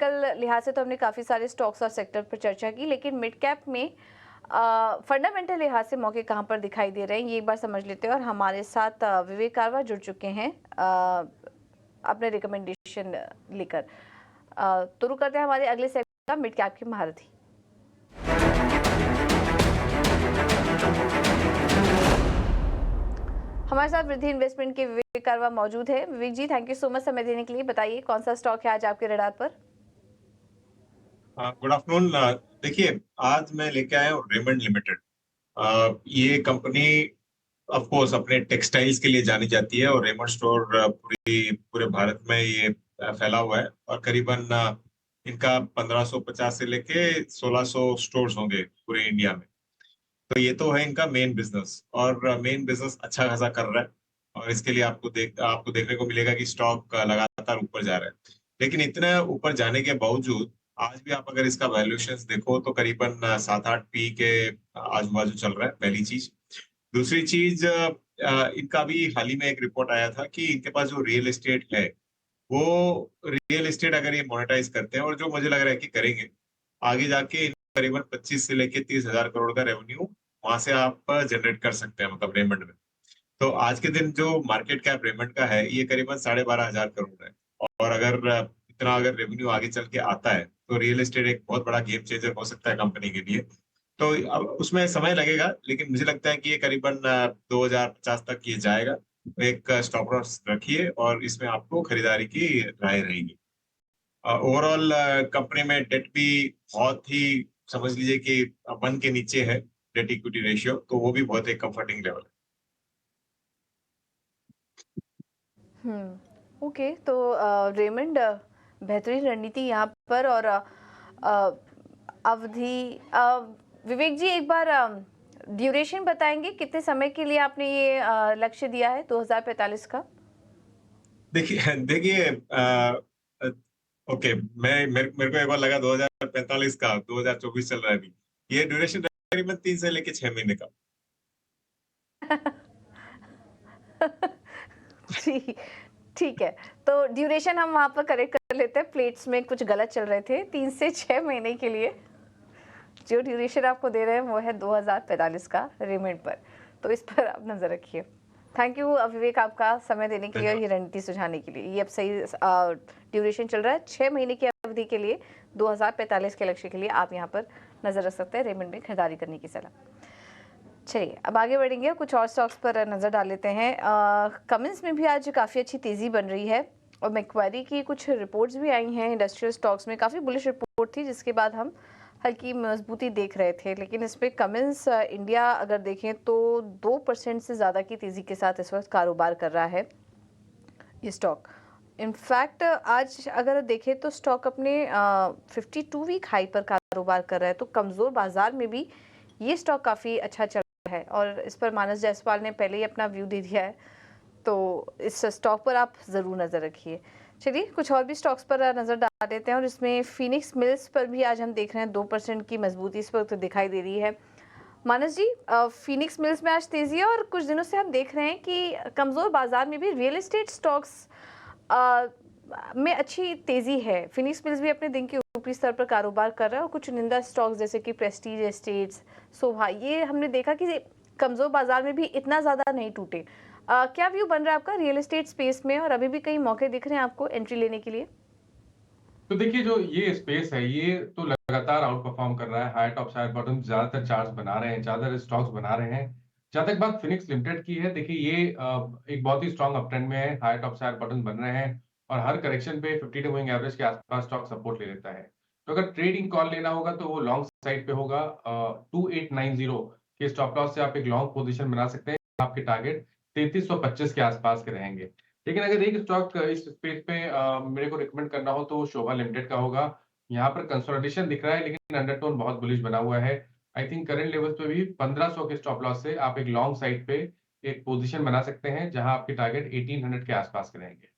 Technical लिहाज से तो हमने काफ़ी सारे स्टॉक्स और सेक्टर पर चर्चा की, लेकिन मिड कैप में फंडामेंटल लिहाज से मौके कहाँ पर दिखाई दे रहे हैं, ये एक बार समझ लेते हैं। और हमारे साथ विवेक कारवा जुड़ चुके हैं अपने रिकमेंडेशन लेकर। तो रुक करते हैं हमारे अगले सेक्टर का, मिड कैप की महारथी। हमारे साथ वृद्धि इन्वेस्टमेंट के विवेक कारवा मौजूद है। विवेक जी, थैंक यू सो मच समय देने के लिए। बताइए कौन सा स्टॉक है आज आपके रडार पर? Good afternoon. देखिए, आज मैं लेके आया हूँ रेमंड लिमिटेड। ये कंपनी ऑफ कोर्स अपने टेक्सटाइल्स के लिए जानी जाती है और रेमंड स्टोर पूरे भारत में ये फैला हुआ है। और करीबन इनका 1550 से लेके 1600 स्टोर्स होंगे पूरे इंडिया में। तो ये तो है इनका मेन बिजनेस, और मेन बिजनेस अच्छा खासा कर रहा है। और इसके लिए आपको देखने को मिलेगा कि स्टॉक लगातार ऊपर जा रहा है। लेकिन इतने ऊपर जाने के बावजूद आज भी आप अगर इसका वैल्यूएशन देखो तो करीबन 7-8 पी के आजू बाजू चल रहा है, पहली चीज। दूसरी चीज, इनका भी हाल ही में एक रिपोर्ट आया था कि इनके पास जो रियल एस्टेट है, वो रियल एस्टेट अगर ये मोनेटाइज करते हैं, और जो मुझे लग रहा है कि करेंगे, आगे जाके करीबन 25 से लेके 30 हजार करोड़ का रेवेन्यू वहां से आप जनरेट कर सकते हैं, मतलब रेमंड में। तो आज के दिन जो मार्केट कैप रेमंड का है, ये करीबन 12,500 करोड़ है। और अगर इतना अगर रेवेन्यू आगे चल के आता है तो रियल एस्टेट एक बहुत बड़ा गेम चेंजर हो सकता है कंपनी के लिए। तो अब उसमें समय लगेगा, लेकिन मुझे लगता है कि ये करीबन 2050 तक ये जाएगा। एक स्टॉप लॉस रखिए और इसमें आपको खरीदारी की राय रहेगी। ओवरऑल कंपनी में डेट भी बहुत ही, समझ लीजिए कि 1 के नीचे है डेट इक्विटी रेशियो, तो वो भी बहुत एक कंफर्टिंग लेवल है। ओके, तो रेमंड बेहतरीन रणनीति यहाँ पर। और अवधि, विवेक जी एक बार ड्यूरेशन बताएंगे, कितने समय के लिए आपने ये लक्ष्य दिया है 2045 का? देखिए देखिए, ओके, मेरे को एक बार लगा 2045 का, 2024 चल रहा है अभी। ये ड्यूरेशन करीबन 3 से लेके 6 महीने का। जी, ठीक है। तो ड्यूरेशन हम वहाँ पर करेक्ट कर लेते हैं, प्लेट्स में कुछ गलत चल रहे थे। 3 से 6 महीने के लिए जो ड्यूरेशन आपको दे रहे हैं वो है 2045 का रेमंड पर। तो इस पर आप नजर रखिए। थैंक यू विवेक, आपका समय देने के लिए और ये रणनीति सुझाने के लिए। ये अब सही ड्यूरेशन चल रहा है 6 महीने की अवधि के लिए। 2045 के लक्ष्य के लिए आप यहाँ पर नजर रख सकते हैं। रेमंड में खरीदारी करने की सलाह। चलिए अब आगे बढ़ेंगे, कुछ और स्टॉक्स पर नजर डाल लेते हैं। कमिंस में भी आज काफ़ी अच्छी तेजी बन रही है और मैक्वारी की कुछ रिपोर्ट्स भी आई हैं। इंडस्ट्रियल स्टॉक्स में काफ़ी बुलिश रिपोर्ट थी, जिसके बाद हम हल्की मजबूती देख रहे थे। लेकिन इसमें कमिंस इंडिया अगर देखें तो 2% से ज़्यादा की तेज़ी के साथ इस वक्त कारोबार कर रहा है ये स्टॉक। इनफैक्ट आज अगर देखें तो स्टॉक अपने 52 वीक हाई पर कारोबार कर रहा है। तो कमज़ोर बाजार में भी ये स्टॉक काफ़ी अच्छा चल रहा है और इस पर मानस जायसवाल ने पहले ही अपना व्यू दे दिया है। तो इस स्टॉक पर आप ज़रूर नज़र रखिए। चलिए कुछ और भी स्टॉक्स पर नज़र डाल देते हैं और इसमें फिनिक्स मिल्स पर भी आज हम देख रहे हैं 2% की मजबूती इस वक्त दिखाई दे रही है। मानस जी, फिनिक्स मिल्स में आज तेज़ी है और कुछ दिनों से हम देख रहे हैं कि कमज़ोर बाजार में भी रियल एस्टेट स्टॉक्स में अच्छी तेज़ी है। फिनिक्स मिल्स भी अपने दिन के ऊपरी स्तर पर कारोबार कर रहा है और कुछ चुनिंदा स्टॉक्स जैसे कि प्रेस्टीज एस्टेट्स, शोभा, ये हमने देखा कि कमज़ोर बाजार में भी इतना ज़्यादा नहीं टूटे। क्या व्यू बन रहा है आपका रियल एस्टेट स्पेस में और अभी भी कई मौके दिख रहे हैं आपको एंट्री लेने के लिए? तो देखिए, जो ये स्पेस है, ये तो लगातार आउट परफॉर्म कर रहा है। हाई टॉप साइड बॉटम ज्यादातर चार्ट्स बना रहे हैं, ज्यादातर स्टॉक्स बना रहे हैं। जहां तक बात फिनिक्स लिमिटेड की है, देखिए ये एक बहुत ही स्ट्रांग अपट्रेंड में है। हाई टॉप साइड बॉटम बन रहे हैं और हर करेक्शन पे 52 मूविंग एवरेज के आसपास स्टॉक सपोर्ट ले लेता है। तो अगर ट्रेडिंग कॉल लेना होगा तो वो लॉन्ग साइड पे होगा। 2890 के स्टॉप लॉस से आप एक लॉन्ग पोजिशन बना सकते हैं। आपके टारगेट 3325 के आसपास के रहेंगे। लेकिन अगर एक स्टॉक इस स्पेस पे मेरे को रिकमेंड करना हो तो वो शोभा लिमिटेड का होगा। यहाँ पर कंसोलिडेशन दिख रहा है लेकिन अंडरटोन बहुत बुलिश बना हुआ है। आई थिंक करंट लेवल्स पे भी 1500 के स्टॉप लॉस से आप एक लॉन्ग साइड पे एक पोजीशन बना सकते हैं, जहां आपके टारगेट 1800 के आसपास के रहेंगे।